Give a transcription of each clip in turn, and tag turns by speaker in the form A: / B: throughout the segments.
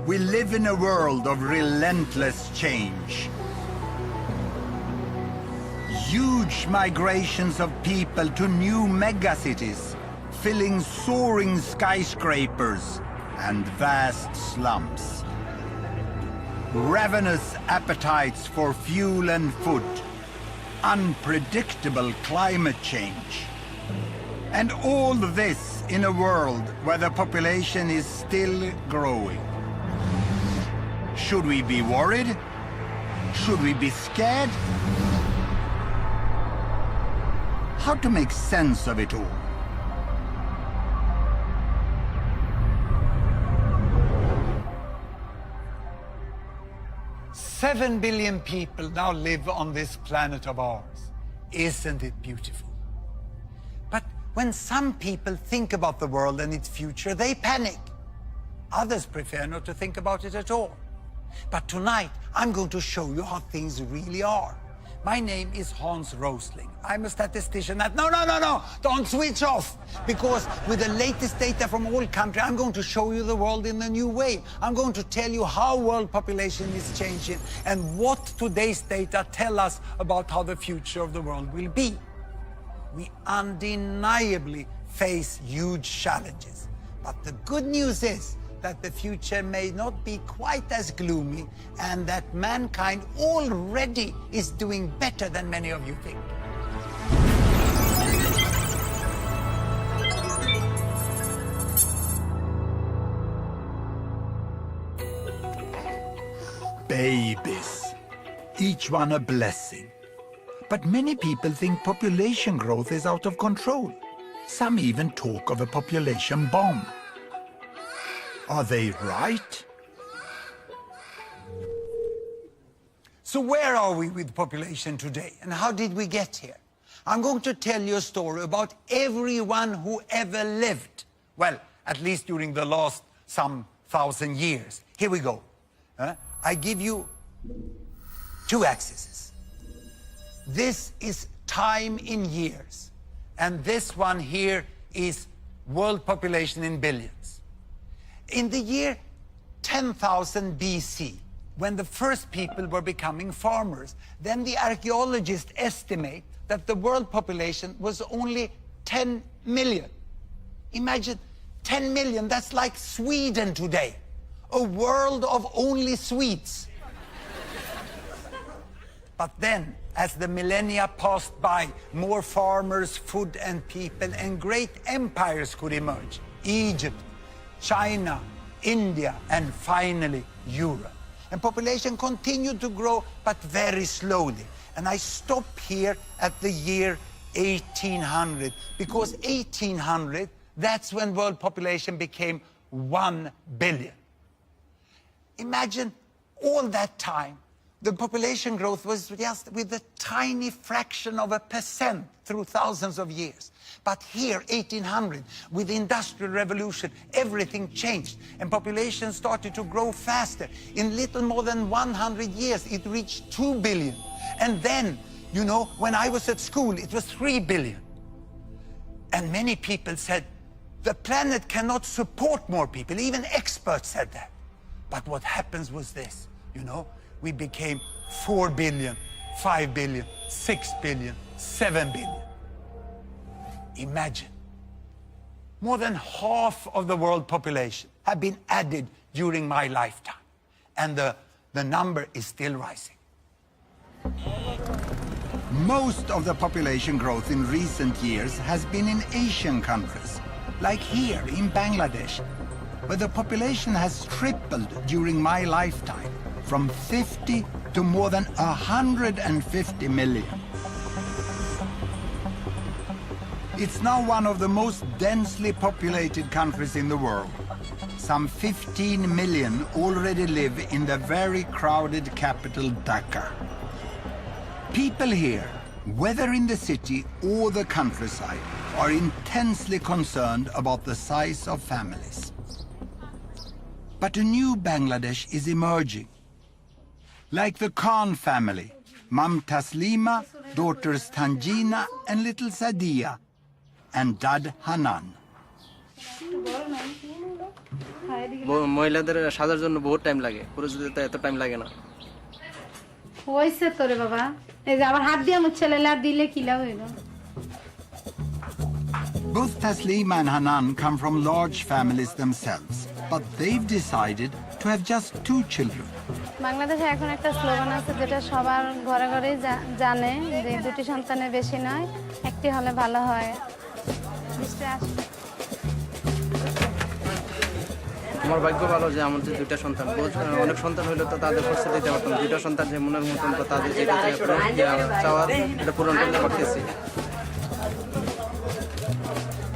A: We live in a world of relentless change. Huge migrations of people to new megacities, filling soaring skyscrapers and vast slums. Ravenous appetites for fuel and food, unpredictable climate change. And all this in a world where the population is still growing. Should we be worried? Should we be scared? How to make sense of it all? "7 billion people now live on this planet of ours. Isn't it beautiful?" But when some people think about the world and its future, they panic. Others prefer not to think about it at all. But tonight, I'm going to show you how things really are. My name is Hans Rosling. I'm a statistician at... No, don't switch off. Because with the latest data from all countries, I'm going to show you the world in a new way. I'm going to tell you how world population is changing and what today's data tell us about how the future of the world will be. We undeniably face huge challenges. But the good news is that the future may not be quite as gloomy and that mankind already is doing better than many of you think. Babies, each one a blessing. But many people think population growth is out of control. Some even talk of a population bomb. Are they right? So where are we with population today, and how did we get here? I'm going to tell you a story about everyone who ever lived. Well, at least during the last some 1,000 years. Here we go. I give you 2 axes. This is time in years, and this one here is world population in billions. In the year 10,000 BC, when the first people were becoming farmers, then the archaeologists estimate that the world population was only 10 million. Imagine 10 million, that's like Sweden today. A world of only Swedes. But then, as the millennia passed by, more farmers, food and people, and great empires could emerge. Egypt, China, India, and finally Europe. And population continued to grow, but very slowly. And I stop here at the year 1800, because 1800, that's when world population became 1 billion. Imagine all that time, the population growth was just with a tiny fraction of a % through thousands of years. But here, 1800, with the Industrial Revolution, everything changed, and population started to grow faster. In little more than 100 years, it reached 2 billion. And then, you know, when I was at school, it was 3 billion. And many people said, the planet cannot support more people. Even experts said that. But what happens was this, you know, we became 4 billion, 5 billion, 6 billion, 7 billion. Imagine, more than half of the world population have been added during my lifetime. And the number is still rising. Most of the population growth in recent years has been in Asian countries, like here in Bangladesh, where the population has tripled during my lifetime, from 50 to more than 150 million. It's now one of the most densely populated countries in the world. Some 15 million already live in the very crowded capital, Dhaka. People here, whether in the city or the countryside, are intensely concerned about the size of families. But a new Bangladesh is emerging. Like the Khan family, Mum Taslima, daughters Tanjina and little Sadia, and Dad Hanan.
B: খায় দিকে
C: মহিলাদের সাজার জন্য বহুত time লাগে, পুরুষদের তো এত টাইম লাগে না।
B: হইছে তোরে বাবা, এই যে আবার হাত দিয়ে মুছে লেলে আর দিলে কি লাভ হইল?
A: Both Taslima and Hanan come from large families themselves, but they've decided to have just 2 children.
B: বাংলাদেশে এখন একটা স্লোগান আছে যেটা সবার ঘরে ঘরেই জানে যে 2টি সন্তানের বেশি নয়, একটি হলে ভালো হয়।
C: আমার ভাগ্য ভালো যে আমাদের 2টা সন্তান, অনেক সন্তান হইলে তো তাদের খরচ দিতে পারতাম। 2টা সন্তান যে মনের মতন, তো তাদের যেটা চাওয়ার এটা পূরণ করতে পারতেছি।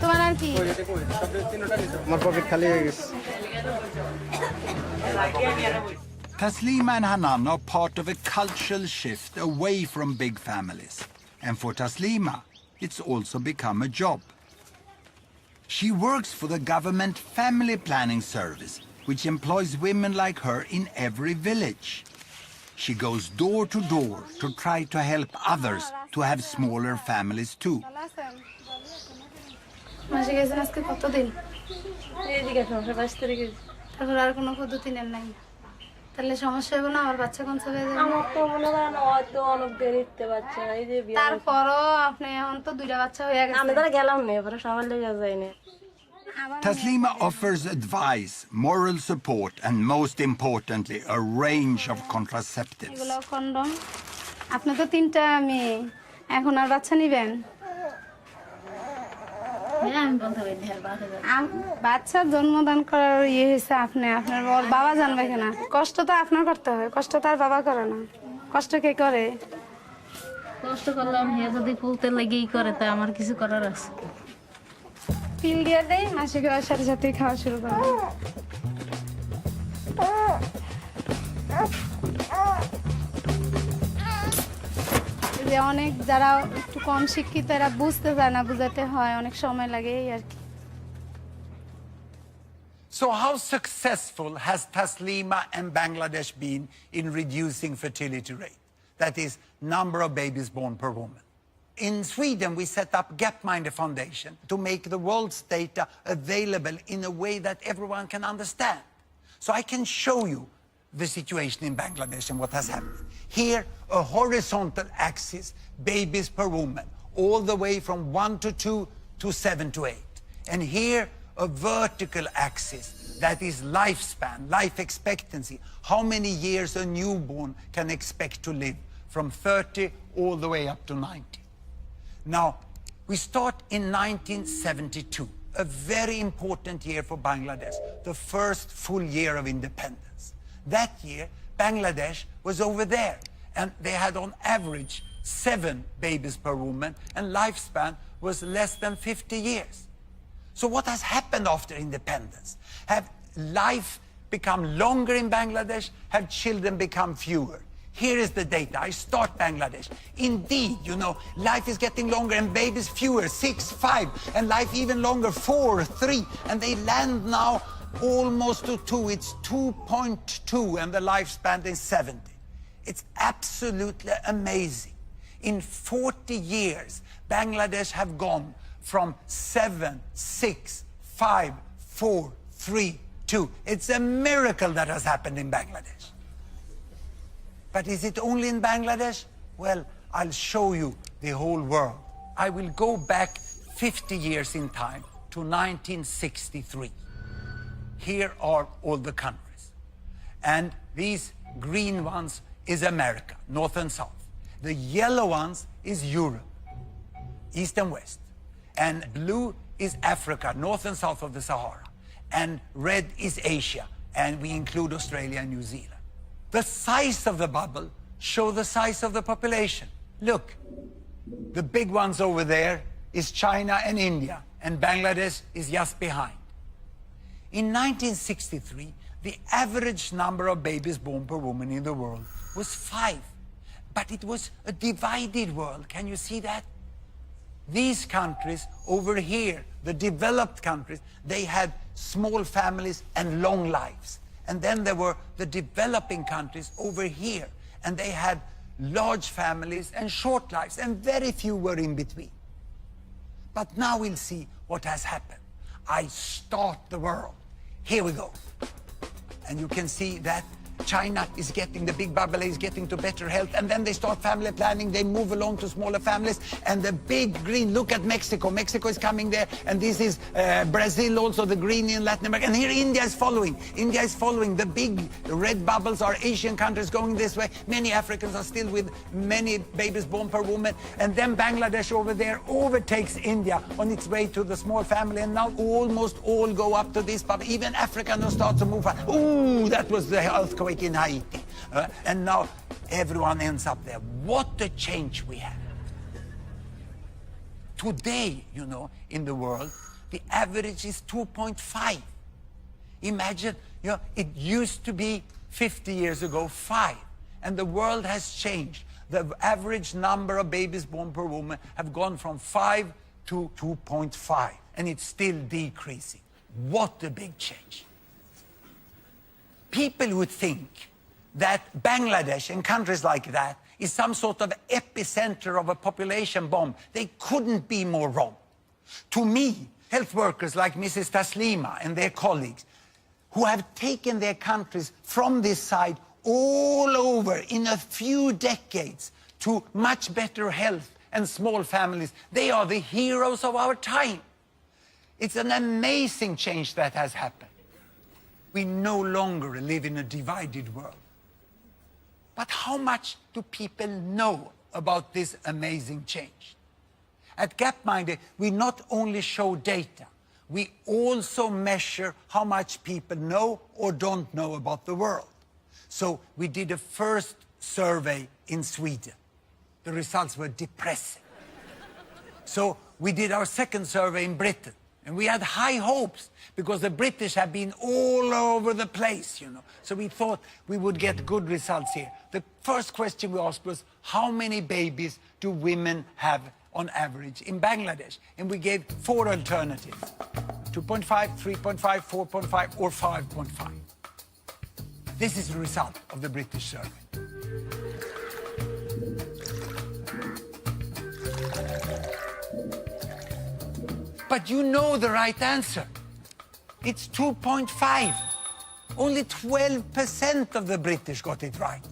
B: তোমার আর কি?
C: আমার পকেট খালি হয়ে গেছে।
A: Taslima and Hanan are part of a cultural shift away from big families. And for Taslima, it's also become a job. She works for the government family planning service, which employs women like her in every village. She goes door to door to try to help others to have smaller families too.
B: মাসে গেছেন আজকে কতদিন?
D: এইদিকে 5 তারিখে।
B: তারপর আর কোনো পদ্ধতি নেন নাই? তাহলে সমস্যা হবে না? আমার বাচ্চা কোন সময় যাবে?
D: আমার তো মনে করেন হয়তো অনেক দেরিতে বাচ্চা, এই যে বিয়ে।
B: তারপরও আপনি এখন তো 2টা বাচ্চা হয়ে গেছে।
D: আমি তারা গেলাম না, এবারে সবার লেগে যাই না।
A: Taslima offers advice, moral support, and most importantly, a range of contraceptives.
B: এগুলো কন্ডম। আপনি তো 3টা মেয়ে, এখন আর বাচ্চা নিবেন? বাচ্চা জন্মদান করার হয়েছে আপনি, আপনার বাবা জানবে কেনা? কষ্ট তো আপনার করতে হয়, কষ্ট তো আর বাবা করে না। কষ্ট কে করে?
D: কষ্ট করলাম, হে যদি ফুলতে লেগেই করে তা আমার কিছু করার আছে?
B: পিল দিয়ে দেয়, মাসিক হওয়ার সাথে সাথেই খাওয়া শুরু করে। যে অনেক যারা একটু কম শিক্ষিত এরা বুঝতে চায় না, বুঝাতে হয়, অনেক সময় লাগে এই আর কি।
A: So how successful has Taslima and Bangladesh been in reducing fertility rate? That is, number of babies born per woman. In Sweden, we set up Gapminder Foundation to make the world's data available in a way that everyone can understand. So I can show you the situation in Bangladesh and what has happened. Here, a horizontal axis, babies per woman, all the way from 1 to 2 to 7 to 8. And here, a vertical axis, that is lifespan, life expectancy, how many years a newborn can expect to live, from 30 all the way up to 90. Now, we start in 1972, a very important year for Bangladesh, the first full year of independence. That year, Bangladesh was over there, and they had on average 7 babies per woman, and lifespan was less than 50 years. So what has happened after independence? Have life become longer in Bangladesh? Have children become fewer? Here is the data. I start Bangladesh. Indeed, you know, life is getting longer and babies fewer, 6, 5, and life even longer, 4, 3, and they land now almost to 2. It's 2.2, and the lifespan is 70. It's absolutely amazing. In 40 years, Bangladesh have gone from 7, 6, 5, 4, 3, 2. It's a miracle that has happened in Bangladesh. But is it only in Bangladesh? Well, I'll show you the whole world. I will go back 50 years in time to 1963. Here are all the countries. And these green ones is America, North and South. The yellow ones is Europe, East and West. And blue is Africa, North and South of the Sahara. And red is Asia, and we include Australia and New Zealand. The size of the bubble show the size of the population. Look, the big ones over there is China and India, and Bangladesh is just behind. In 1963, the average number of babies born per woman in the world was 5. But it was a divided world. Can you see that? These countries over here, the developed countries, they had small families and long lives. And then there were the developing countries over here, and they had large families and short lives, and very few were in between. But now we'll see what has happened. I start the world Here we go. And you can see that China is getting, the big bubble is getting to better health, and then they start family planning, they move along to smaller families, and the big green, look at Mexico. Mexico is coming there, and this is Brazil also, the green in Latin America, and here India is following. India is following. The big red bubbles are Asian countries going this way. Many Africans are still with many babies born per woman, and then Bangladesh over there overtakes India on its way to the small family, and now almost all go up to this bubble. Even Africans start to move. Ooh, that was the earthquake in Haiti. And now everyone ends up there. What a change we have. Today, you know, in the world, the average is 2.5. Imagine, you know, it used to be 50 years ago 5, and the world has changed. The average number of babies born per woman have gone from 5 to 2.5, and it's still decreasing. What a big change. People would think that Bangladesh and countries like that is some sort of epicenter of a population bomb. They couldn't be more wrong. To me, health workers like Mrs. Taslima and their colleagues, who have taken their countries from this side all over in a few decades to much better health and small families, they are the heroes of our time. It's an amazing change that has happened. We no longer live in a divided world. But how much do people know about this amazing change? At Gapminder, we not only show data, we also measure how much people know or don't know about the world. So we did a first survey in Sweden. The results were depressing. So we did our second survey in Britain. And we had high hopes because the British have been all over the place, you know. So we thought we would get good results here. The first question we asked was, how many babies do women have on average in Bangladesh? And we gave 4 alternatives: 2.5, 3.5, 4.5, or 5.5. This is the result of the British survey. But you know the right answer. It's 2.5. Only 12% of the British got it right.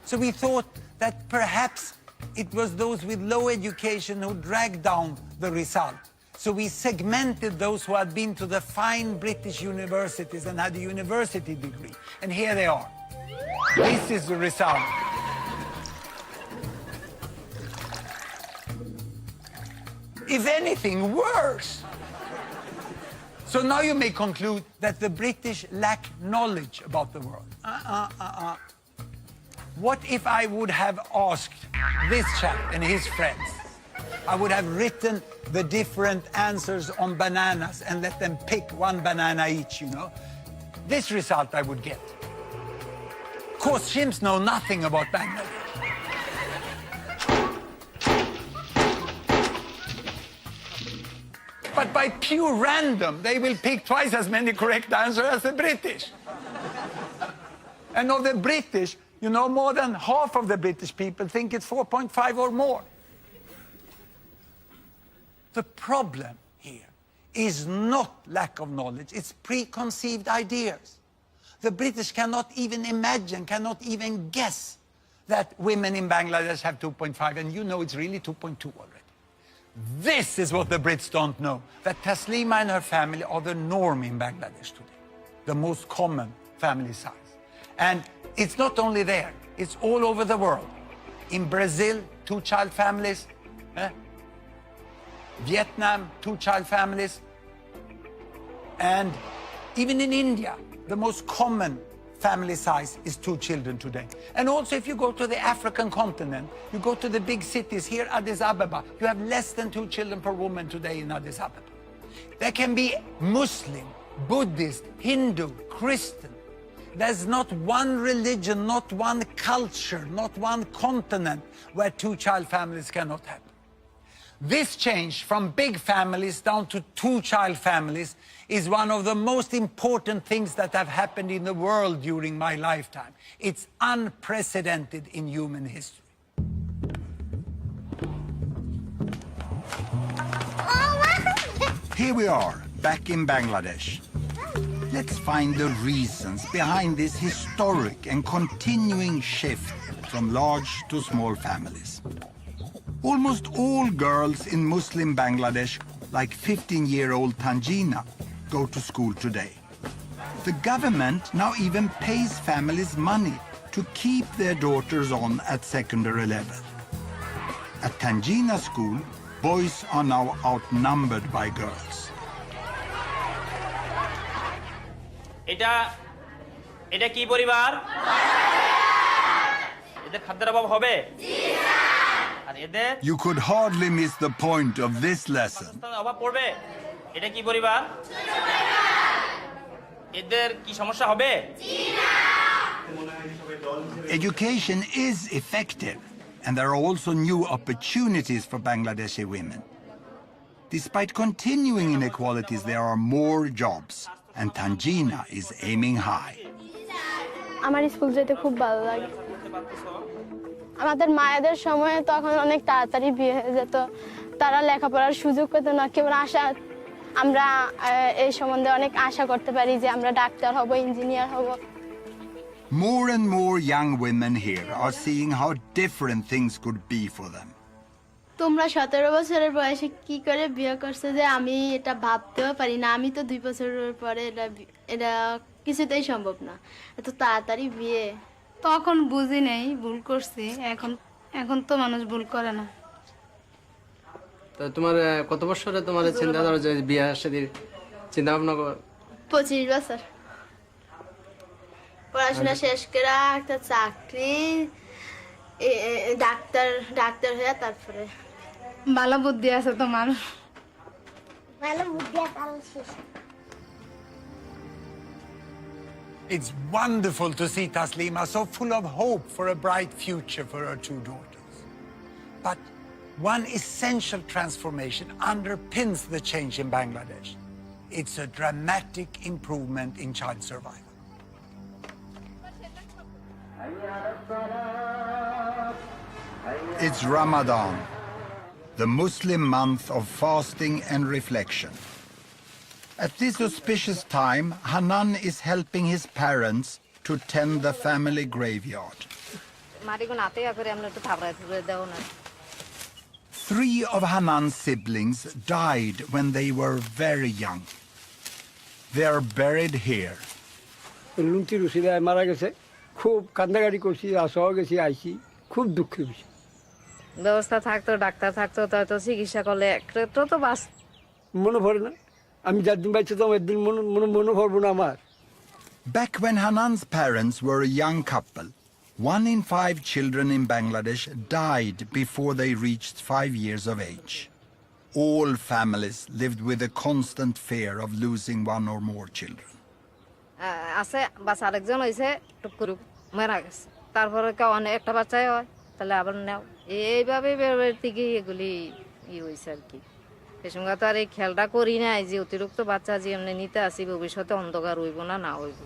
A: So we thought that perhaps it was those with low education who dragged down the result. So we segmented those who had been to the fine British universities and had a university degree. And here they are. This is the result. If anything, worse. So now you may conclude that the British lack knowledge about the world. What if I would have asked this chap and his friends? I would have written the different answers on bananas and let them pick one banana each, you know. This result I would get. Of course, chimps know nothing about Bangladesh. But by pure random, they will pick twice as many correct answers as the British. And of the British, you know, more than half of the British people think it's 4.5 or more. The problem here is not lack of knowledge, it's preconceived ideas. The British cannot even imagine, cannot even guess that women in Bangladesh have 2.5, and you know it's really 2.2 already. This is what the Brits don't know, that Taslima and her family are the norm in Bangladesh today, the most common family size. And it's not only there, it's all over the world. In Brazil, 2-child families. Vietnam, 2-child families. And even in India, the most common family size is 2 children today. And also if you go to the African continent, you go to the big cities here, Addis Ababa, you have less than 2 children per woman today in Addis Ababa. There can be Muslim, Buddhist, Hindu, Christian. There's not one religion, not one culture, not one continent where 2-child families cannot happen. This change from big families down to 2-child families is one of the most important things that have happened in the world during my lifetime. It's unprecedented in human history. Here we are, back in Bangladesh. Let's find the reasons behind this historic and continuing shift from large to small families. Almost all girls in Muslim Bangladesh, like 15-year-old Tanjina, go to school today. The government now even pays families money to keep their daughters on at secondary level. At Tanjina school, boys are now outnumbered by girls.
E: এটা কি পরিবার এদের খাদ্যের অভাব হবে আর এদের
A: You could hardly miss the point of this lesson.
E: অভাব পড়বে এটা কি পরিবার এদের কি সমস্যা হবে
A: Education is effective, and there are also new opportunities for Bangladeshi women. Despite continuing inequalities, there are more jobs, and Tanjina is aiming high.
F: আমার স্কুল যেতে খুব ভালো লাগে আমাদের মায়েদের সময়ে তখন অনেক তাড়াতাড়ি বিয়ে হয়ে যেত তারা লেখাপড়ার সুযোগ পেত না কেবল আশা আমরা এই সম্বন্ধে অনেক আশা করতে পারি যে আমরা ডাক্তার হব ইঞ্জিনিয়ার হব
A: More and more young women here are seeing how different things could be for them.
F: তোমরা 17 বছরের বয়সে কি করে বিয়ে করছো যে আমি এটা ভাবতেও পারি না আমি তো 2 বছরের পরে এটা কিছুতেই সম্ভব না এত তাড়াতাড়ি বিয়ে
B: তখন বুঝি নেই ভুল করছি এখন তো মানুষ ভুল করে না
C: তো তোমার কত বছরে তোমার চিন্তা ধরো যে বিয়ে শাদীর চিন্তা ভাবনা
F: 25 বছর পড়াশোনা শেষ করে একটা চাকরি ডাক্তার হয়ে তারপরে
B: ভালো বুদ্ধি আছে তোমার
A: It's wonderful to see Taslima so full of hope for a bright future for her two daughters. But one essential transformation underpins the change in Bangladesh. It's a dramatic improvement in child survival. It's Ramadan, the Muslim month of fasting and reflection. At this auspicious time, Hanan is helping his parents to tend the family graveyard. 3 of Hanan's siblings died when they were very young. They are buried here.
G: লুন্টি রুশিদায় মারা গেছে খুব কান্দাকাটি করছি আসা গেছি আইছি খুব দুঃখের বিষয়
D: ব্যবস্থা থাকতো ডাক্তার থাকতো তো চিকিৎসা করলে একটু তো বাস
G: মনে পড়ে না আমি যাদিন বাইছে তো একদিন মনে পড়বো না আমার
A: Back when Hanan's parents were a young couple, 1 in 5 children in Bangladesh died before they reached 5 years of age. All families lived with a constant fear of losing one or more children.
D: আছে বাচ্চা আরেকজন হয়েছে টুক করে মারা গেছে তারপরে কেউ অনেক একটা বাচ্চাই হয় তাহলে আবার নেও এইভাবে বেরোবে থেকে এগুলি হয়েছে আর কি সে সঙ্গে তো আর এই খেয়ালটা করি নাই যে অতিরিক্ত বাচ্চা যে এমনি নিতে আসি ভবিষ্যতে অন্ধকার হইব না হইব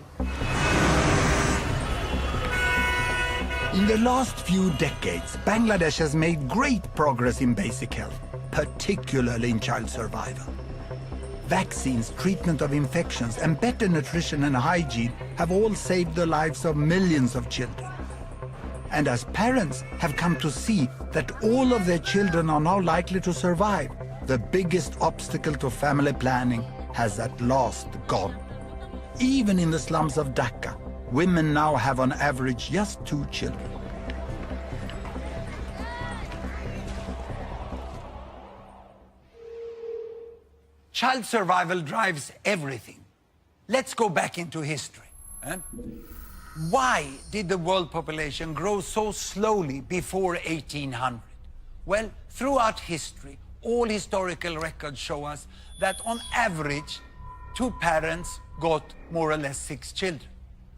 A: In the last few decades, Bangladesh has made great progress in basic health, particularly in child survival. Vaccines, treatment of infections, and better nutrition and hygiene have all saved the lives of millions of children. And as parents have come to see that all of their children are now likely to survive, the biggest obstacle to family planning has at last gone. Even in the slums of Dhaka, women now have on average just 2 children. Child survival drives everything. Let's go back into history. Why did the world population grow so slowly before 1800? Well, throughout history, all historical records show us that on average, 2 parents got more or less 6 children.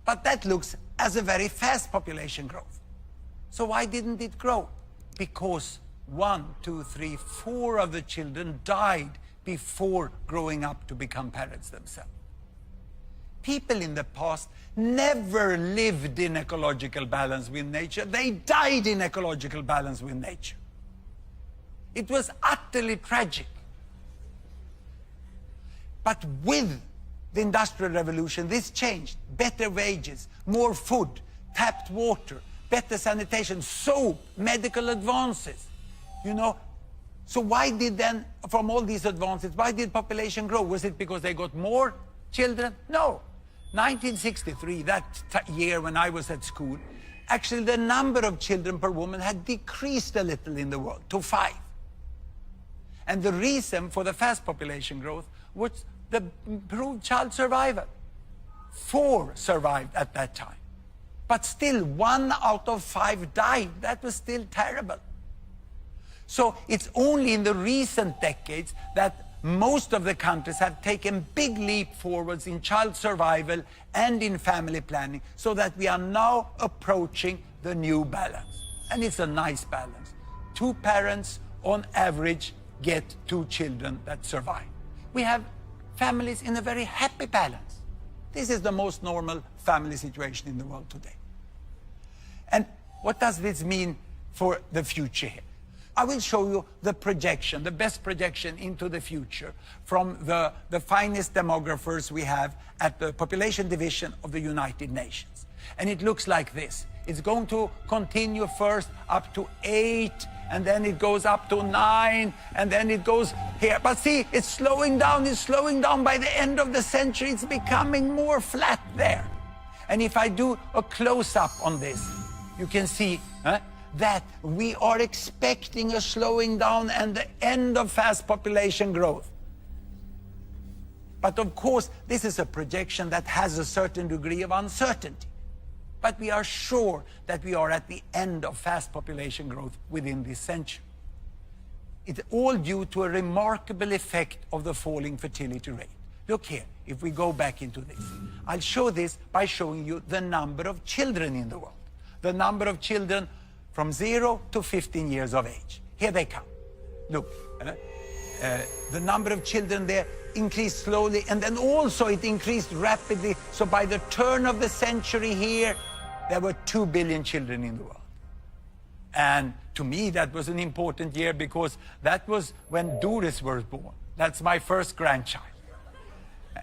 A: But that looks as a very fast population growth. So why didn't it grow? Because 1, 2, 3, 4 of the children died before growing up to become parents themselves. People in the past never lived in ecological balance with nature. They died in ecological balance with nature. It was utterly tragic. But with the Industrial Revolution, this changed. Better wages, more food, tapped water, better sanitation, soap, medical advances. You know, so why did then, from all these advances, why did population grow? Was it because they got more children? No. 1963, that year when I was at school, actually the number of children per woman had decreased a little in the world to 5. And the reason for the fast population growth was the improved child survival. 4 survived at that time. But still, 1 out of 5 died. That was still terrible. So it's only in the recent decades that most of the countries have taken big leap forwards in child survival and in family planning, so that we are now approaching the new balance. And it's a nice balance. 2 parents on average get 2 children that survive. We have families in a very happy balance. This is the most normal family situation in the world today. And what does this mean for the future here? I will show you the projection, the best projection into the future from the finest demographers we have at the Population Division of the United Nations. And it looks like this. It's going to continue first up to 8, and then it goes up to 9, and then it goes here. But see, it's slowing down. By the end of the century, it's becoming more flat there. And if I do a close-up on this, you can see that we are expecting a slowing down and the end of fast population growth. But of course, this is a projection that has a certain degree of uncertainty. But we are sure that we are at the end of fast population growth within this century. It's all due to a remarkable effect of the falling fertility rate. Look here, if we go back into this. I'll show this by showing you the number of children in the world. The number of children from 0 to 15 years of age. Here they come. Look, the number of children there increased slowly, and then also it increased rapidly. So by the turn of the century here, there were 2 billion children in the world. And to me, that was an important year, because that was when Doris was born. That's my first grandchild.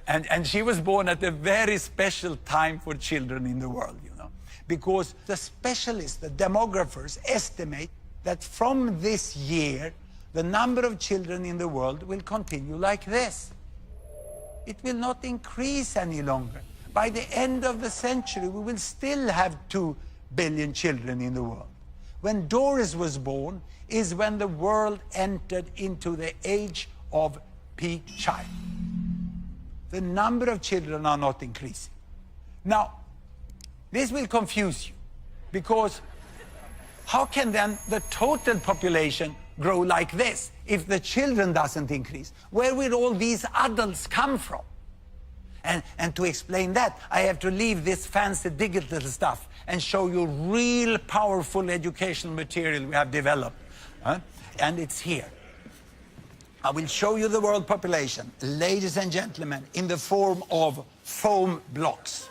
A: And she was born at a very special time for children in the world, you know. Because the specialists, the demographers, estimate that from this year, the number of children in the world will continue like this. It will not increase any longer. By the end of the century, we will still have 2 billion children in the world. When Doris was born is when the world entered into the age of peak child. The number of children are not increasing. Now, this will confuse you, because how can then the total population grow like this if the children doesn't increase? Where will all these adults come from? And to explain that, I have to leave this fancy digital stuff and show you real powerful educational material we have developed. And it's here. I will show you the world population, ladies and gentlemen, in the form of foam blocks.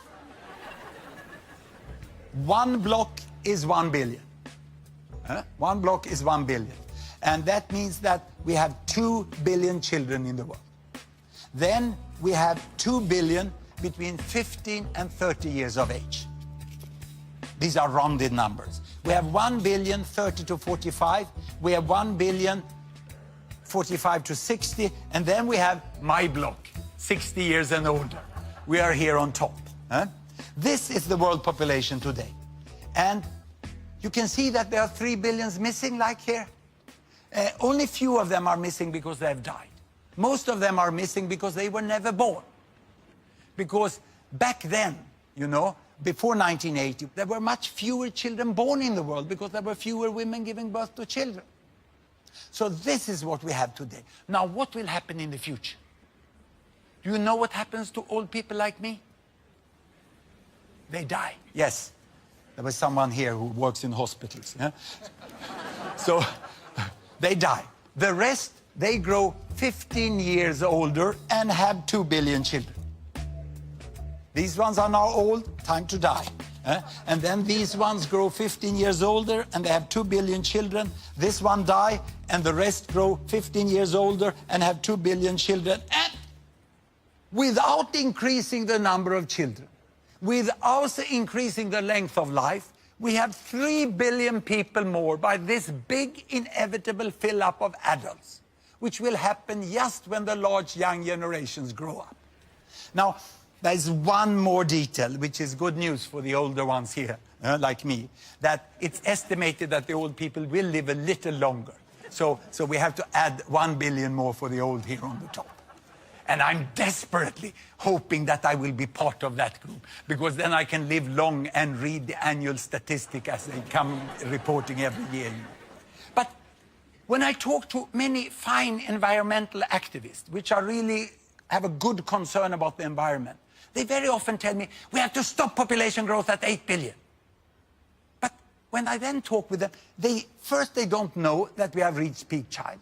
A: 1 block is 1 billion. 1 block is 1 billion. And that means that we have 2 billion children in the world. Then we have 2 billion between 15 and 30 years of age. These are rounded numbers. We have 1 billion 30 to 45. We have 1 billion 45 to 60. And then we have my block, 60 years and older. We are here on top. This is the world population today. And you can see that there are 3 billions missing, like here. Only few of them are missing because they have died. Most of them are missing because they were never born. Because back then, you know, before 1980, there were much fewer children born in the world because there were fewer women giving birth to children. So this is what we have today. Now, what will happen in the future? Do you know what happens to old people like me? They die. Yes. There was someone here who works in hospitals. Yeah? So they die. The rest, they grow 15 years older and have 2 billion children. These ones are now old, time to die. And then these ones grow 15 years older and they have 2 billion children. This one die and the rest grow 15 years older and have 2 billion children. And without increasing the number of children, without increasing the length of life, we have 3 billion people more by this big inevitable fill-up of adults, which will happen just when the large young generations grow up. Now, there's one more detail, which is good news for the older ones here, like me, that it's estimated that the old people will live a little longer. So we have to add 1 billion more for the old here on the top. And I'm desperately hoping that I will be part of that group, because then I can live long and read the annual statistic as they come reporting every year. But when I talk to many fine environmental activists, which are really have a good concern about the environment, they very often tell me, we have to stop population growth at 8 billion. But when I then talk with them, they don't know that we have reached peak child.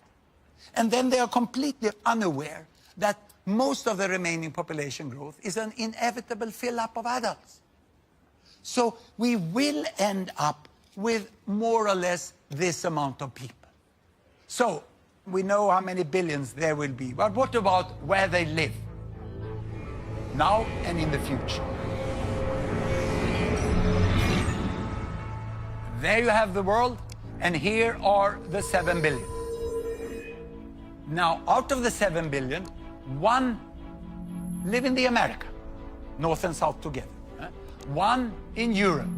A: And then they are completely unaware that most of the remaining population growth is an inevitable fill-up of adults. So we will end up with more or less this amount of people. So we know how many billions there will be, but what about where they live? Now and in the future. There you have the world, and here are the 7 billion. Now, out of the 7 billion, 1 live in the America, North and South together. 1 in Europe,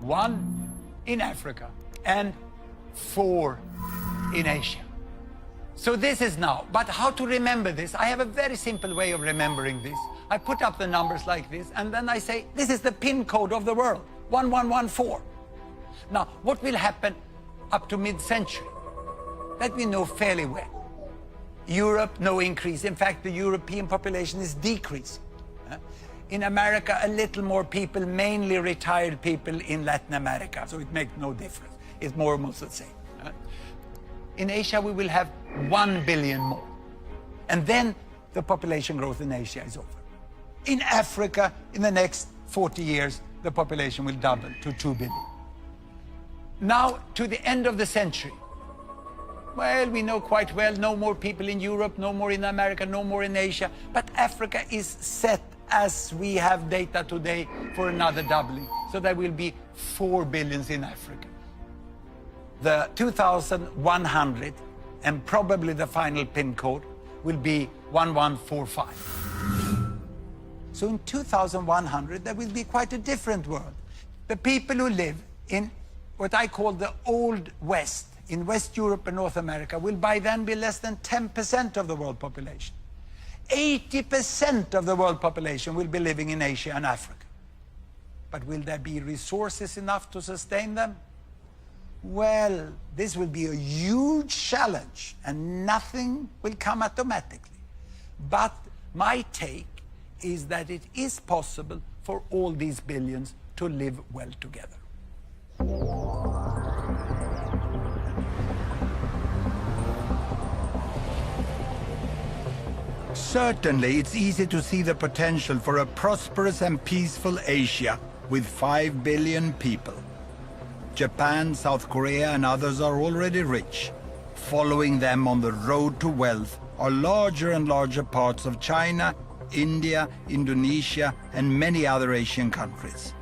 A: 1 in Africa, and 4 in Asia. So this is now, but how to remember this? I have a very simple way of remembering this. I put up the numbers like this, and then I say, this is the PIN code of the world, 1114. Now, what will happen up to mid-century? That we know fairly well. Europe, no increase. In fact, the European population is decreasing. In America, a little more people, mainly retired people in Latin America, so it makes no difference. It's more or less the same. In Asia, we will have 1 billion more. And then the population growth in Asia is over. In Africa, in the next 40 years, the population will double to 2 billion. Now, to the end of the century, well, we know quite well, no more people in Europe, no more in America, no more in Asia, but Africa is set, as we have data today, for another doubling. So there will be 4 billions in Africa. The 2100, and probably the final PIN code, will be 1145. So in 2100, there will be quite a different world. The people who live in what I call the Old West, in West Europe and North America, will by then be less than 10% of the world population. 80% of the world population will be living in Asia and Africa. But will there be resources enough to sustain them? Well, this will be a huge challenge, and nothing will come automatically. But my take is that it is possible for all these billions to live well together. Certainly, it's easy to see the potential for a prosperous and peaceful Asia with 5 billion people. Japan, South Korea, and others are already rich. Following them on the road to wealth are larger and larger parts of China, India, Indonesia, and many other Asian countries.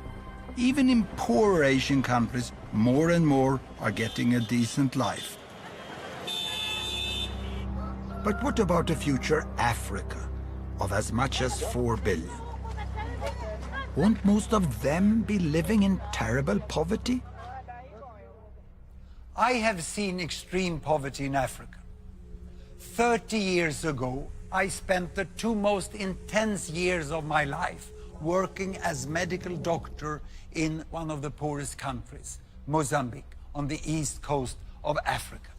A: Even in poorer Asian countries, more and more are getting a decent life. But what about a future Africa of as much as 4 billion? Won't most of them be living in terrible poverty? I have seen extreme poverty in Africa. 30 years ago, I spent the 2 most intense years of my life working as medical doctor in one of the poorest countries, Mozambique, on the east coast of Africa.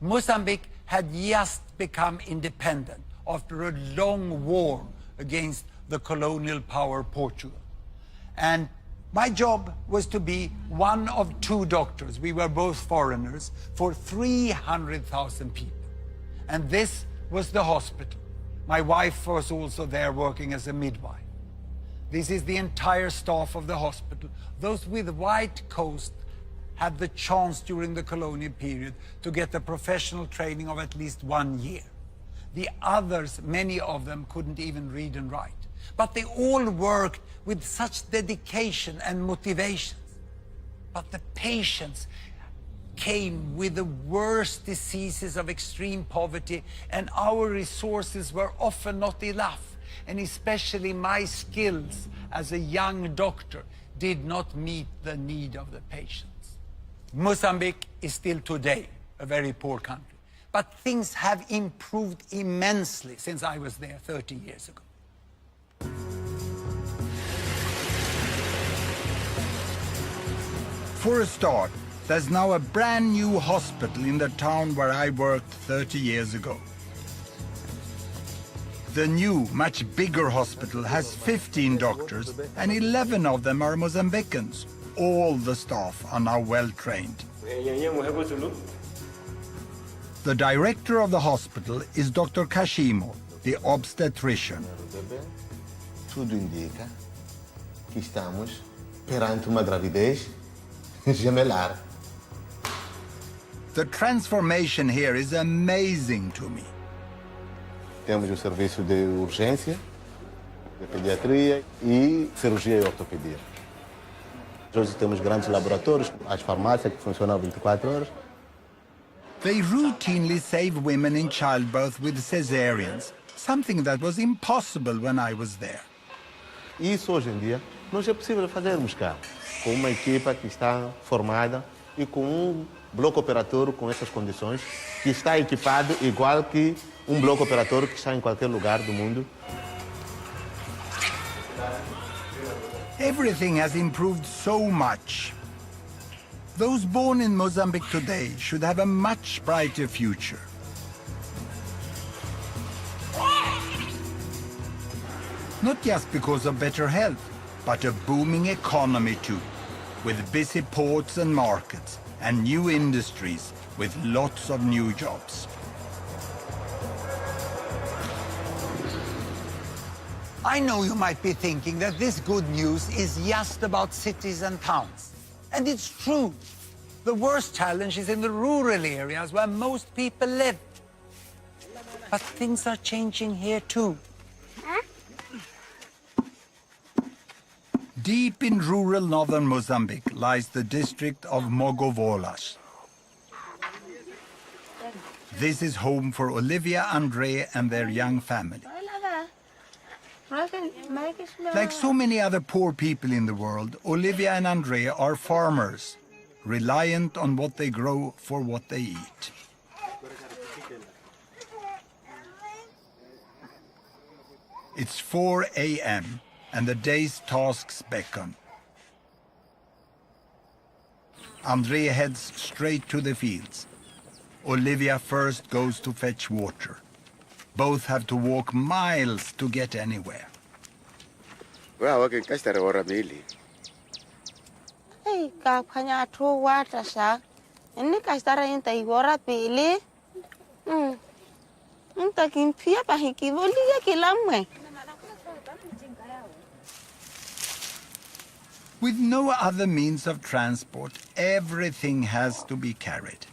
A: Mozambique had just become independent after a long war against the colonial power Portugal. And my job was to be one of 2 doctors, we were both foreigners, for 300,000 people. And this was the hospital. My wife was also there working as a midwife. This is the entire staff of the hospital. Those with white coats had the chance during the colonial period to get a professional training of at least 1 year. The others, many of them, couldn't even read and write. But they all worked with such dedication and motivation. But the patients came with the worst diseases of extreme poverty, and our resources were often not enough. And especially my skills as a young doctor did not meet the need of the patients. Mozambique is still today a very poor country. But things have improved immensely since I was there 30 years ago. For a start, there's now a brand new hospital in the town where I worked 30 years ago. The new, much bigger hospital has 15 doctors, and 11 of them are Mozambicans. All the staff are now well trained. The director of the hospital is Dr. Kashimo, the obstetrician.
H: Tudo indica que estamos perante uma gravidez gemelar.
A: The transformation here is amazing to me.
H: Temos o serviço de urgência, de pediatria e cirurgia e ortopedia. Hoje temos grandes laboratórios, as farmácias que funcionam 24 horas.
A: They routinely save women in childbirth with cesareans, something that was impossible when I was there.
H: E isso hoje em dia não é possível fazermos cá, com uma equipa que está formada e com um bloco operatório com essas condições, que está equipado igual que um bloco operatório que está em qualquer lugar do mundo.
A: Everything has improved so much. Those born in Mozambique today should have a much brighter future. Not just because of better health, but a booming economy too, with busy ports and markets, and new industries with lots of new jobs. I know you might be thinking that this good news is just about cities and towns. And it's true. The worst challenge is in the rural areas where most people live. But things are changing here too. Deep in rural northern Mozambique lies the district of Mogovolas. This is home for Olivia, Andre, and their young family. Like so many other poor people in the world, Olivia and Andre are farmers, reliant on what they grow for what they eat. It's 4 a.m. and the day's tasks beckon. Andre heads straight to the fields. Olivia first goes to fetch water. Both have to walk miles to get anywhere.
I: Well, okay, kasta re ora bili.
J: Hey, ka phanya tho water sa. Inni kasta ra inta igora pili. Inta kin phia pa hiki boli ya kilamwe.
A: With no other means of transport, everything has to be carried.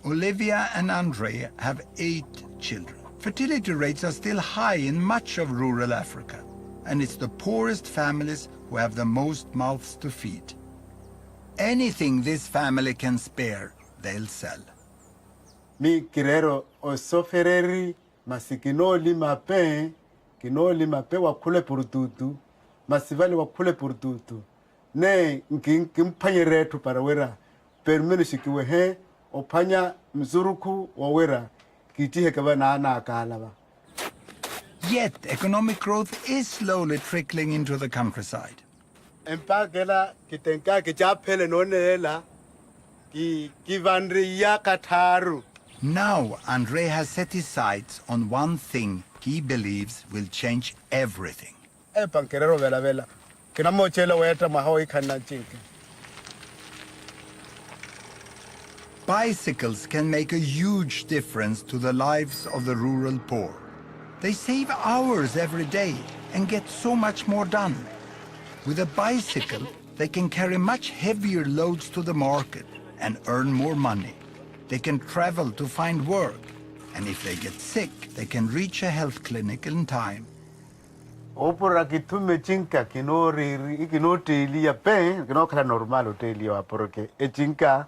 A: Olivia and Andre have 8 children. Fertility rates are still high in much of rural Africa, and it's the poorest families who have the most mouths to feed. Anything this family can spare, they'll sell.
K: Mi kirero o sofereri masikinoli mape kinoli mape wakule purututu masivali wakule purututu ne nkimpanyere para wera permene shikiwe he opanya mzuruku wawera kitihe kabana na akalaba.
A: Yet economic growth is slowly trickling into the countryside.
K: Empagela kitenka kichapele nonela ki kivandri ya kataru.
A: Now Andre has set his sights on one thing he believes will change everything.
K: Pankerero vela vela kina mochela weta mahoi kana chinke.
A: Bicycles can make a huge difference to the lives of the rural poor. They save hours every day and get so much more done. With a bicycle, they can carry much heavier loads to the market and earn more money. they can travel to find work. And if they get sick, they can reach a health clinic in time.
K: Opora kitume chinka kino riri kino teli ya pen kino kala normal teli ya poroke e chinka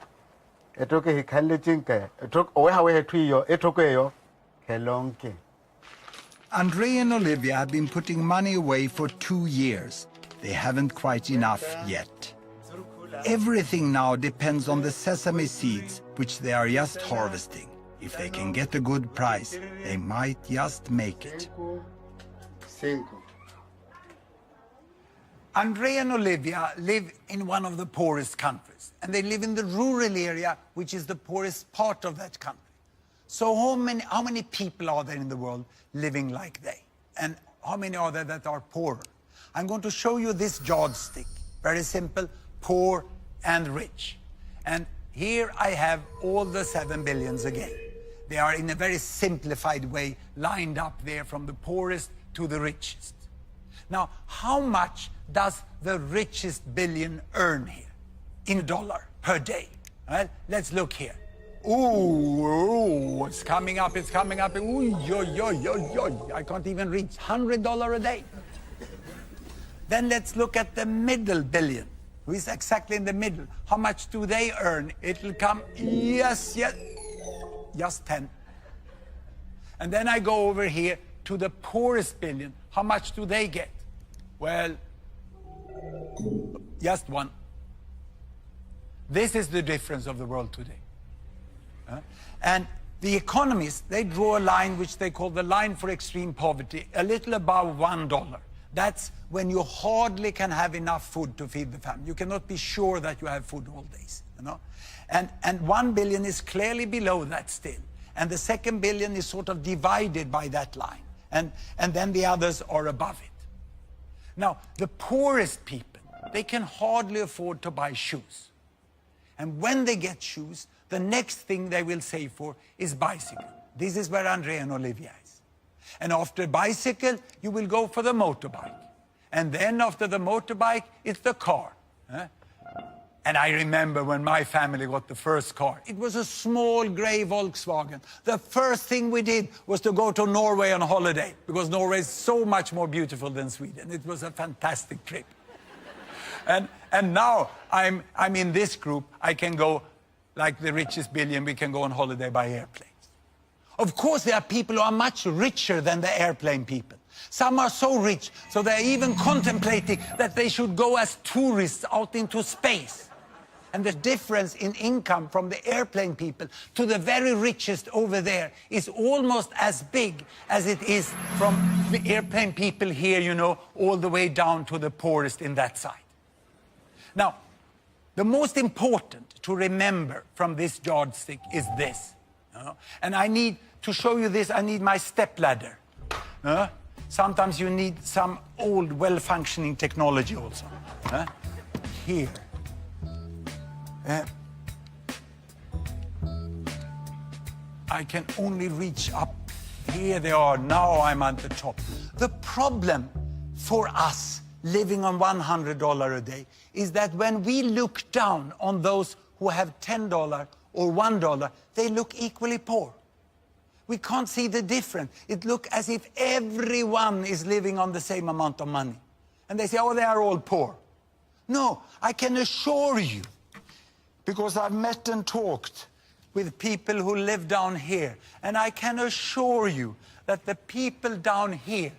K: etoke hikale chinka etok owe hawe hetwiyo etoke yo kelonke.
A: Andre and Olivia have been putting money away for 2 years. They haven't quite enough yet. Everything now depends on the sesame seeds, which they are just harvesting. If they can get a good price, they might just make it. Andre and Olivia live in one of the poorest countries, and they live in the rural area, which is the poorest part of that country. So how many people are there in the world living like they? And how many are there that are poorer? I'm going to show you this yardstick. Very simple, poor and rich. And here I have all the 7 billions again. They are in a very simplified way lined up there from the poorest to the richest. Now, how much does the richest billion earn here in dollar per day? Well, let's look here. Ooh, it's coming up, it's coming up. Ooh, yo. I can't even reach $100 a day. Then let's look at the middle billion, who is exactly in the middle. How much do they earn? It'll come, yes, just 10. And then I go over here to the poorest billion. How much do they get? Well, just 1. This is the difference of the world today. And the economists, they draw a line which they call the line for extreme poverty, a little above $1. That's when you hardly can have enough food to feed the family. You cannot be sure that you have food all days, you know. And 1 billion is clearly below that still. And the second billion is sort of divided by that line. And then the others are above it. Now, the poorest people, they can hardly afford to buy shoes. And when they get shoes, the next thing they will save for is bicycle. This is where Andre and Olivia is. And after bicycle, you will go for the motorbike. And then after the motorbike, it's the car. And I remember when my family got the first car. It was a small gray Volkswagen. The first thing we did was to go to Norway on holiday, because Norway is so much more beautiful than Sweden. It was a fantastic trip. And now I'm in this group. I can go, like the richest billion, we can go on holiday by airplanes. Of course, there are people who are much richer than the airplane people. Some are so rich, so they're even contemplating that they should go as tourists out into space. And the difference in income from the airplane people to the very richest over there is almost as big as it is from the airplane people here, you know, all the way down to the poorest in that side. Now, the most important to remember from this yardstick is this. And I need to show you this, I need my stepladder. Sometimes you need some old, well-functioning technology also. Here. I can only reach up. Here they are. Now I'm at the top. The problem for us living on $100 a day is that when we look down on those who have $10 or $1, they look equally poor. We can't see the difference. It looks as if everyone is living on the same amount of money. And they say, oh, they are all poor. No, I can assure you, because I've met and talked with people who live down here, and I can assure you that the people down here,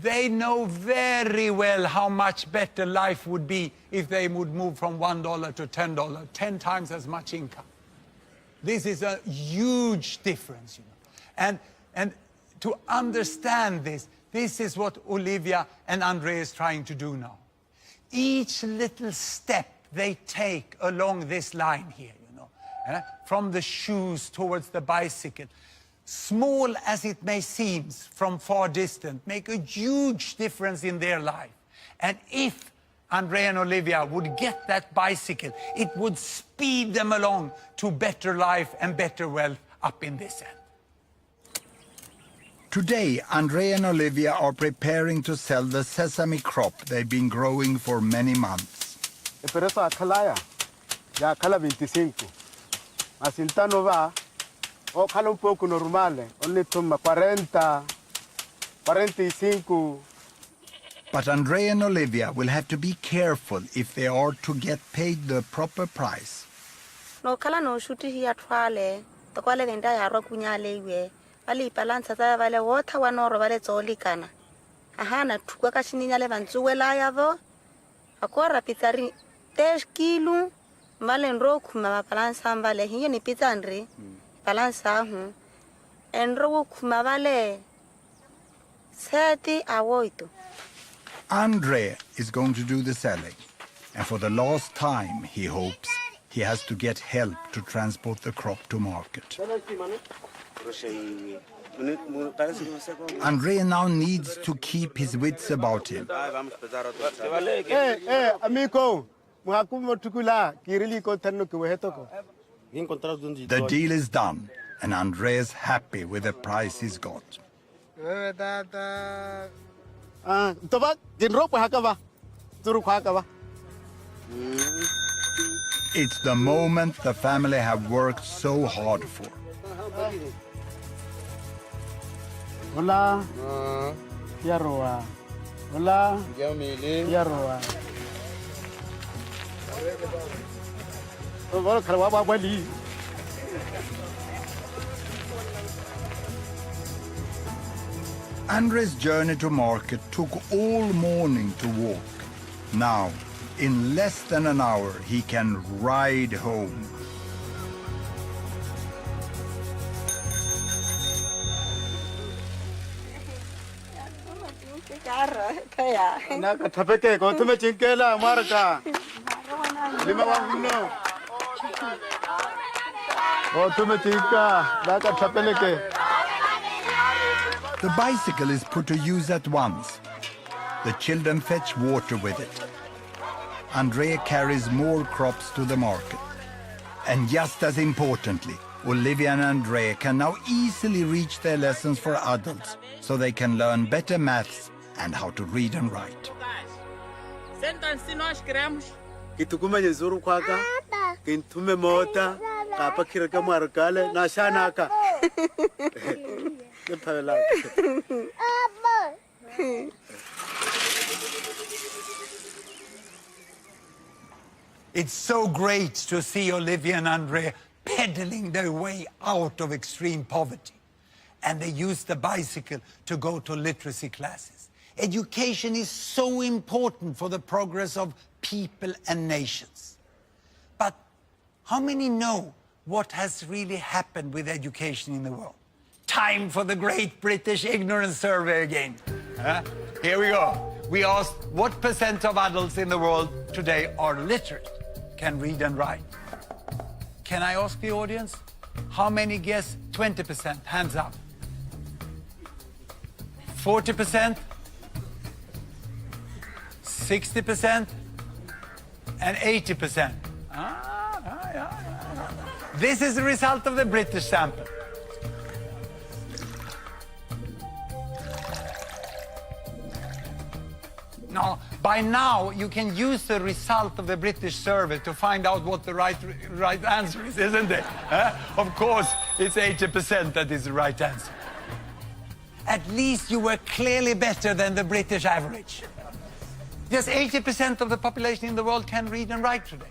A: they know very well how much better life would be if they would move from $1 to $10, 10 times as much income. This is a huge difference, you know. And to understand this, this is what Olivia and Andre is trying to do now. Each little step they take along this line here, you know, from the shoes towards the bicycle, small as it may seem from far distance, make a huge difference in their life. And if Andre and Olivia would get that bicycle, it would speed them along to better life and better wealth up in this end. Today, Andre and Olivia are preparing to sell the sesame crop they've been growing for many months.
K: Pero esa akala ya akala 25. Masintano va, o cala un poco normale, only toma 40, 45.
A: But Andrea and Olivia will have to be careful if they are to get paid the proper price.
J: No kala no shuti hiya twale, to kwale venda ya ro kunyale iwe. Bali balansa tsa bale water wa no ro bale tsoli kana. Aha na thukwa ka shininyale bantsuwela ya vo. Akora pizari 10 kilo. Bale nro khuma ba balansa mbale hiye ni pizza ndri. Balansa hu. Enro khuma bale 30 awoito.
A: Andre is going to do the selling, and for the last time, he hopes, he has to get help to transport the crop to market. Andre now needs to keep his wits about him.
K: Hey, amigo, muhakumo tukula, kirili ko tanu ko hetoko.
A: The deal is done, and Andre is happy with the price he's got.
K: Toba, ginro pa hakaba. Turu hakaba.
A: It's the moment the family have worked so hard for.
K: Hola. Yaroa. Hola. Yaroa. Oh, karawa bali.
A: Andre's journey to market took all morning to walk. Now, in less than an hour, he can ride home.
K: Naka tapeke ko tume chinkela marka. Lima wanguno. Oh tume chinka, naka tapeleke.
A: The bicycle is put to use at once. The children fetch water with it. Andrea carries more crops to the market. And just as importantly, Olivia and Andrea can now easily reach their lessons for adults, so they can learn better maths and how to read and write.
K: Kitukuma nyezuru kwaka, kintume mota, kapa kiraka markale, na shanaka.
A: It's so great to see Olivia and Andrea pedaling their way out of extreme poverty. And they use the bicycle to go to literacy classes. Education is so important for the progress of people and nations. But how many know what has really happened with education in the world? Time for the Great British Ignorance Survey again. Here we go. We asked what % of adults in the world today are literate, can read and write. Can I ask the audience? How many guess 20%? Hands up. 40%? 60%? And 80%? This is the result of the British sample. Now, by now, you can use the result of the British survey to find out what the right answer is, isn't it? Of course, it's 80% that is the right answer. At least you were clearly better than the British average. Just 80% of the population in the world can read and write today.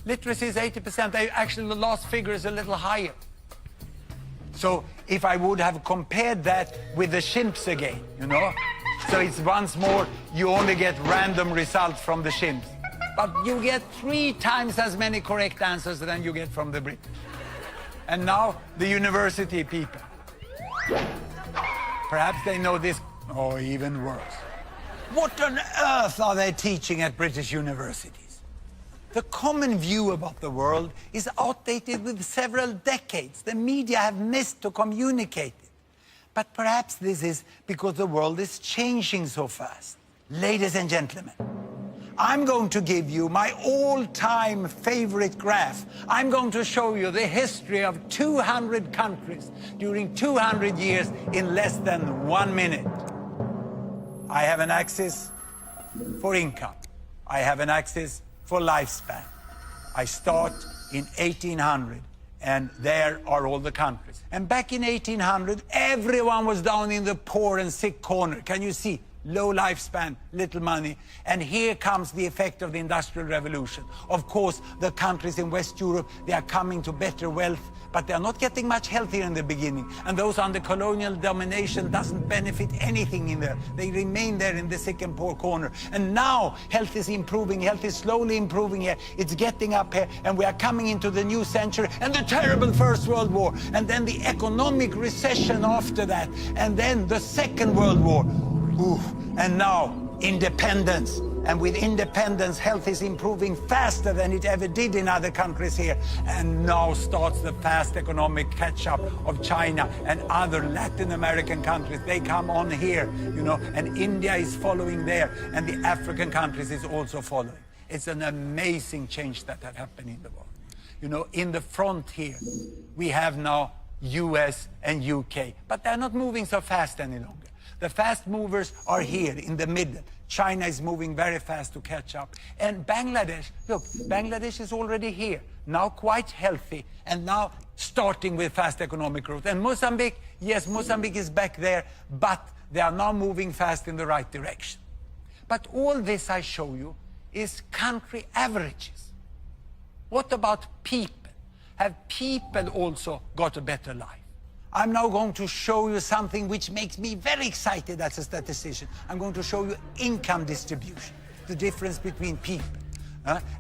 A: Literacy is 80%. Actually, the last figure is a little higher. So if I would have compared that with the chimps again, you know, so it's once more, you only get random results from the chimps. But you get 3 times as many correct answers than you get from the British. And now, the university people. Perhaps they know this, or even worse. What on earth are they teaching at British universities? The common view about the world is outdated with several decades. The media have missed to communicate it. But perhaps this is because the world is changing so fast. Ladies and gentlemen, I'm going to give you my all-time favorite graph. I'm going to show you the history of 200 countries during 200 years in less than 1 minute. I have an axis for income. I have an axis for lifespan. I start in 1800 And there are all the countries. And back in 1800, everyone was down in the poor and sick corner. Can you see? Low lifespan, little money. And here comes the effect of the Industrial Revolution. Of course, the countries in West Europe, they are coming to better wealth, but they are not getting much healthier in the beginning. And those under colonial domination doesn't benefit anything in there. They remain there in the sick and poor corner. And now health is improving, health is slowly improving here. It's getting up here, and we are coming into the new century and the terrible First World War. And then the economic recession after that. And then the Second World War. Ooh. And now independence. And with independence, health is improving faster than it ever did in other countries here. And now starts the fast economic catch-up of China and other Latin American countries. They come on here, you know, and India is following there, and the African countries is also following. It's an amazing change that had happened in the world. You know, in the front here, we have now US and UK, but they're not moving so fast any longer. The fast movers are here in the middle. China is moving very fast to catch up. And Bangladesh, look, Bangladesh is already here, now quite healthy, and now starting with fast economic growth. And Mozambique, yes, Mozambique is back there, but they are now moving fast in the right direction. But all this I show you is country averages. What about people? Have people also got a better life? I'm now going to show you something which makes me very excited as a statistician. I'm going to show you income distribution, the difference between people.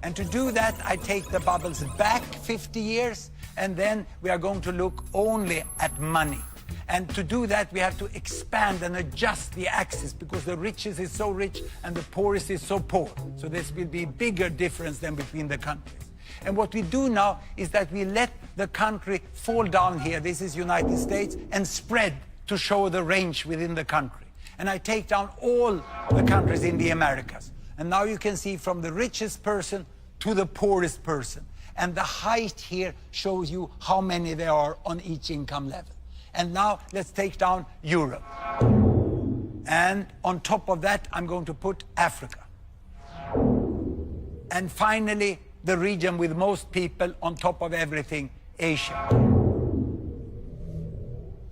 A: And to do that, I take the bubbles back 50 years, and then we are going to look only at money. And to do that, we have to expand and adjust the axis, because the richest is so rich and the poorest is so poor. So this will be a bigger difference than between the countries. And what we do now is that we let the country fall down here, this is United States, and spread to show the range within the country. And I take down all the countries in the Americas. And now you can see from the richest person to the poorest person. And the height here shows you how many there are on each income level. And now let's take down Europe. And on top of that, I'm going to put Africa. And finally, the region with most people, on top of everything, Asia.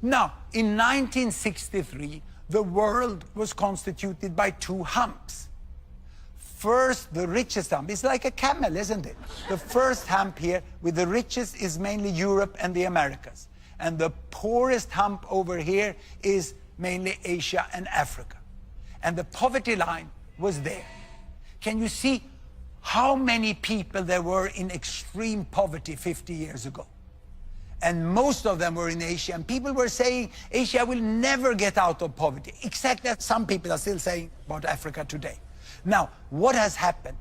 A: Now, in 1963, the world was constituted by two humps. First, the richest hump. It's like a camel, isn't it? The first hump here with the richest is mainly Europe and the Americas. And the poorest hump over here is mainly Asia and Africa. And the poverty line was there. Can you see how many people there were in extreme poverty 50 years ago? And most of them were in Asia. And people were saying Asia will never get out of poverty, except that some people are still saying about Africa today. Now, what has happened?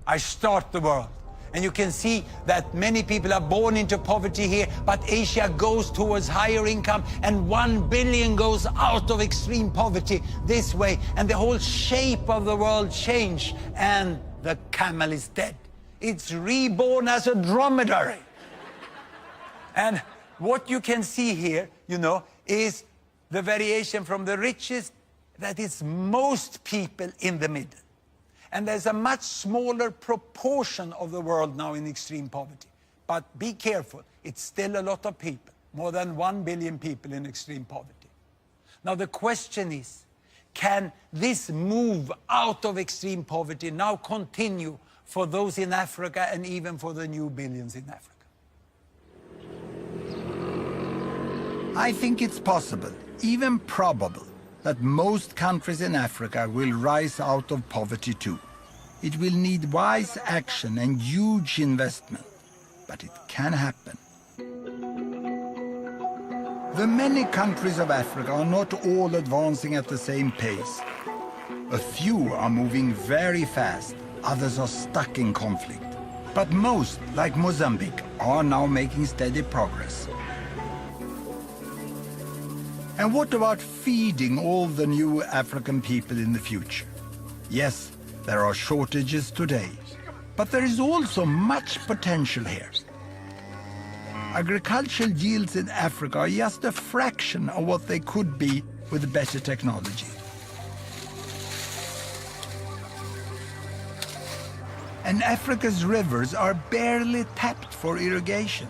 A: I start the world. And you can see that many people are born into poverty here, but Asia goes towards higher income, and 1 billion goes out of extreme poverty this way. And the whole shape of the world changed, and the camel is dead. It's reborn as a dromedary. And what you can see here, you know, is the variation from the richest, that is most people in the middle. And there's a much smaller proportion of the world now in extreme poverty. But be careful, it's still a lot of people, more than 1 billion people in extreme poverty. Now the question is, can this move out of extreme poverty now continue for those in Africa and even for the new billions in Africa? I think it's possible, even probable, that most countries in Africa will rise out of poverty too. It will need wise action and huge investment, but it can happen. The many countries of Africa are not all advancing at the same pace. A few are moving very fast, others are stuck in conflict. But most, like Mozambique, are now making steady progress. And what about feeding all the new African people in the future? Yes, there are shortages today, but there is also much potential here. Agricultural yields in Africa are just a fraction of what they could be with better technology. And Africa's rivers are barely tapped for irrigation.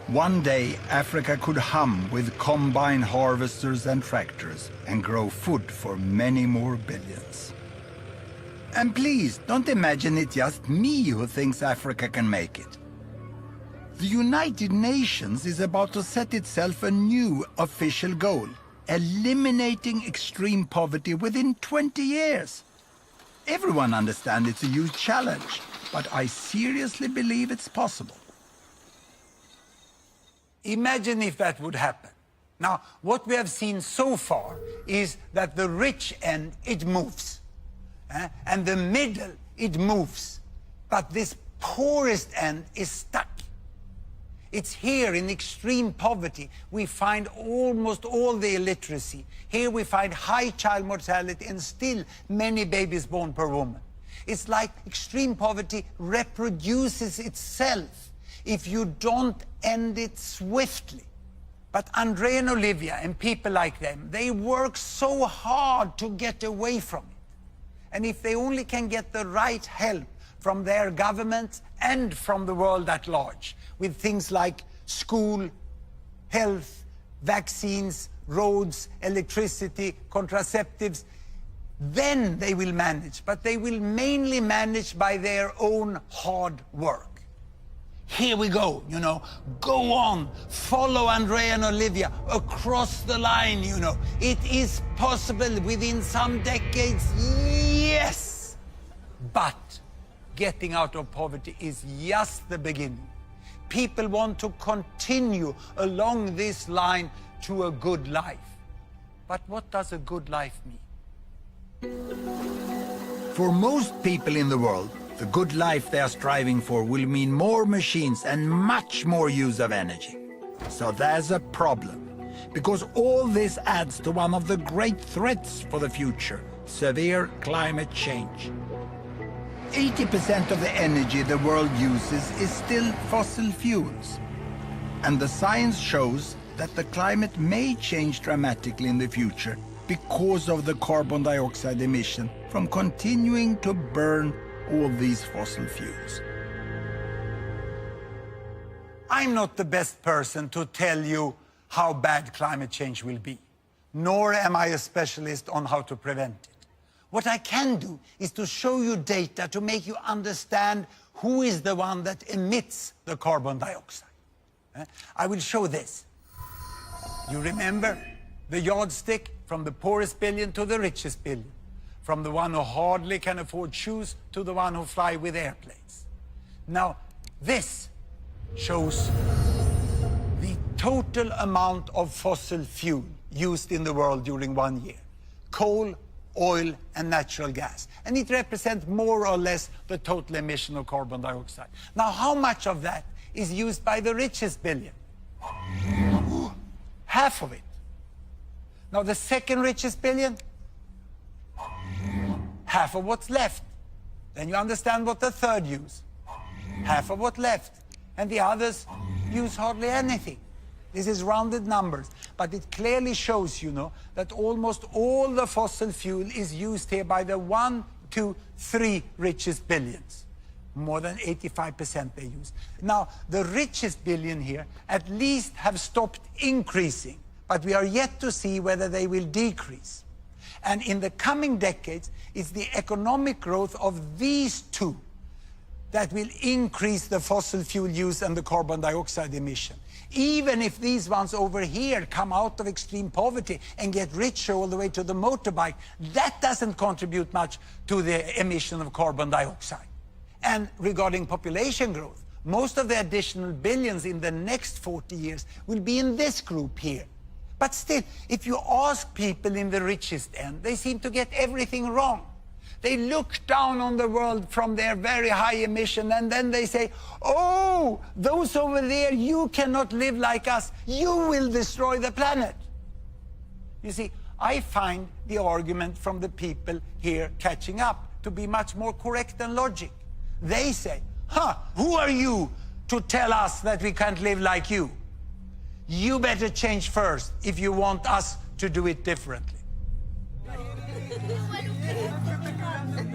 A: One day, Africa could hum with combine harvesters and tractors and grow food for many more billions. And please, don't imagine it's just me who thinks Africa can make it. The United Nations is about to set itself a new official goal, eliminating extreme poverty within 20 years. Everyone understands it's a huge challenge, but I seriously believe it's possible. Imagine if that would happen. Now, what we have seen so far is that the rich end, it moves. And the middle, it moves. But this poorest end is stuck. It's here in extreme poverty. We find almost all the illiteracy. Here we find high child mortality and still many babies born per woman. It's like extreme poverty reproduces itself if you don't end it swiftly. But Andrea and Olivia and people like them, they work so hard to get away from it. And if they only can get the right help from their governments and from the world at large, with things like school, health, vaccines, roads, electricity, contraceptives, then they will manage. But they will mainly manage by their own hard work. Here we go, you know, go on, follow Andrea and Olivia across the line, you know. It is possible within some decades, yes. But getting out of poverty is just the beginning. People want to continue along this line to a good life. But what does a good life mean? For most people in the world, the good life they are striving for will mean more machines and much more use of energy. So there's a problem, because all this adds to one of the great threats for the future, severe climate change. 80% of the energy the world uses is still fossil fuels. And the science shows that the climate may change dramatically in the future because of the carbon dioxide emission from continuing to burn all these fossil fuels. I'm not the best person to tell you how bad climate change will be, nor am I a specialist on how to prevent it. What I can do is to show you data to make you understand who is the one that emits the carbon dioxide. I will show this. You remember the yardstick from the poorest billion to the richest billion, from the one who hardly can afford shoes to the one who fly with airplanes. Now, this shows the total amount of fossil fuel used in the world during 1 year. Coal, oil, and natural gas. And it represents more or less the total emission of carbon dioxide. Now, how much of that is used by the richest billion? Half of it. Now, the second richest billion? Half of what's left. Then you understand what the third use. Half of what left. And the others use hardly anything. This is rounded numbers, but it clearly shows, you know, that almost all the fossil fuel is used here by the 1, 2, 3 richest billions. More than 85% they use. Now, the richest billion here at least have stopped increasing, but we are yet to see whether they will decrease. And in the coming decades, it's the economic growth of these two that will increase the fossil fuel use and the carbon dioxide emission. Even if these ones over here come out of extreme poverty and get richer all the way to the motorbike, that doesn't contribute much to the emission of carbon dioxide. And regarding population growth, most of the additional billions in the next 40 years will be in this group here. But still, if you ask people in the richest end, they seem to get everything wrong. They look down on the world from their very high emission, and then they say, oh, those over there, you cannot live like us. You will destroy the planet. You see, I find the argument from the people here catching up to be much more correct than logic. They say, who are you to tell us that we can't live like you? You better change first if you want us to do it differently.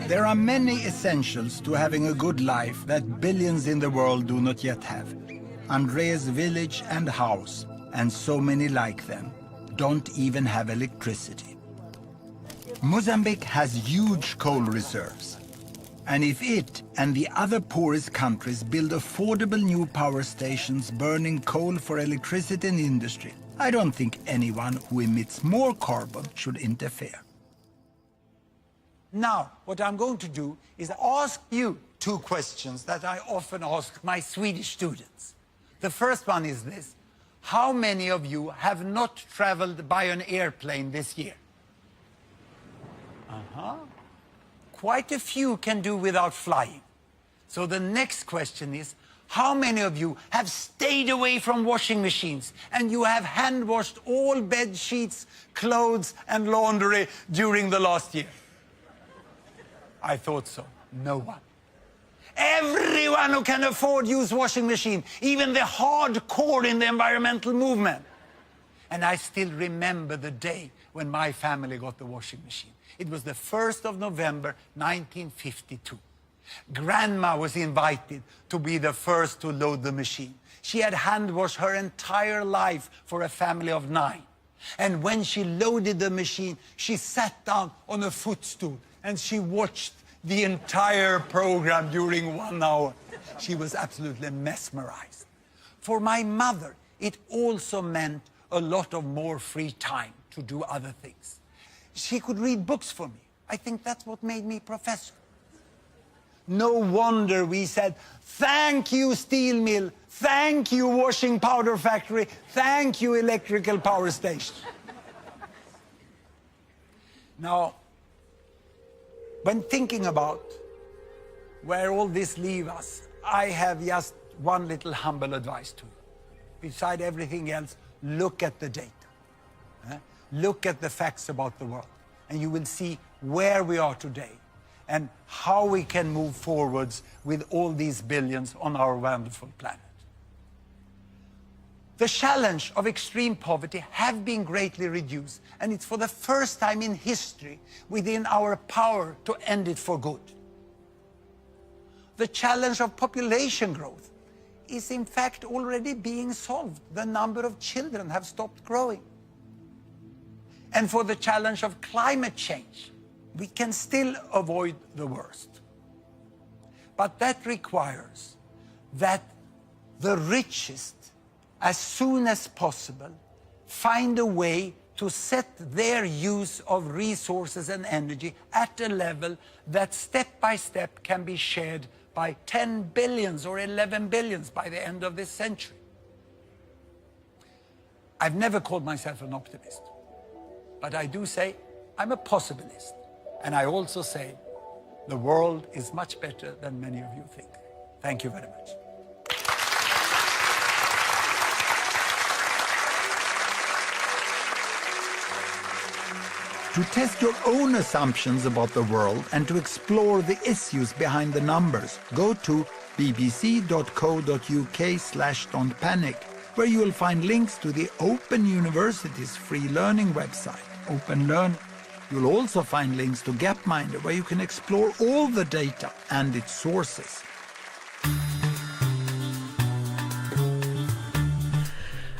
A: There are many essentials to having a good life that billions in the world do not yet have. Andreas village and house, and so many like them, don't even have electricity. Mozambique has huge coal reserves. And if it and the other poorest countries build affordable new power stations burning coal for electricity and industry, I don't think anyone who emits more carbon should interfere. Now, what I'm going to do is ask you 2 questions that I often ask my Swedish students. The first one is this: how many of you have not traveled by an airplane this year? Quite a few can do without flying. So the next question is, how many of you have stayed away from washing machines and you have hand washed all bed sheets, clothes and laundry during the last year? I thought so. No one. Everyone who can afford use washing machine, even the hardcore in the environmental movement. And I still remember the day when my family got the washing machine. It was the 1st of November, 1952. Grandma was invited to be the first to load the machine. She had hand washed her entire life for a family of 9. And when she loaded the machine, she sat down on a footstool and she watched the entire program during 1 hour. She was absolutely mesmerized. For my mother, it also meant a lot of more free time to do other things. She could read books for me. I think that's what made me professor. No wonder we said, thank you, steel mill, thank you, washing powder factory, thank you, electrical power station. Now, when thinking about where all this leaves us, I have just one little humble advice to you. Beside everything else, look at the data. Look at the facts about the world, and you will see where we are today and how we can move forwards with all these billions on our wonderful planet. The challenge of extreme poverty have been greatly reduced, and it's for the first time in history within our power to end it for good. The challenge of population growth is in fact already being solved. The number of children have stopped growing. And for the challenge of climate change, we can still avoid the worst. But that requires that the richest, as soon as possible, find a way to set their use of resources and energy at a level that step by step can be shared by 10 billions or 11 billions by the end of this century. I've never called myself an optimist, but I do say I'm a possibilist. And I also say the world is much better than many of you think. Thank you very much. To test your own assumptions about the world and to explore the issues behind the numbers, go to bbc.co.uk/don'tpanic, where you will find links to the Open University's free learning website, Open Learn. You'll also find links to Gapminder, where you can explore all the data and its sources.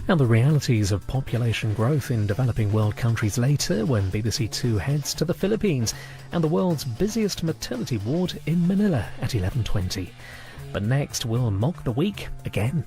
L: And the realities of population growth in developing world countries later, when BBC Two heads to the Philippines and the world's busiest maternity ward in Manila at 11:20. But next, we'll mock the week again.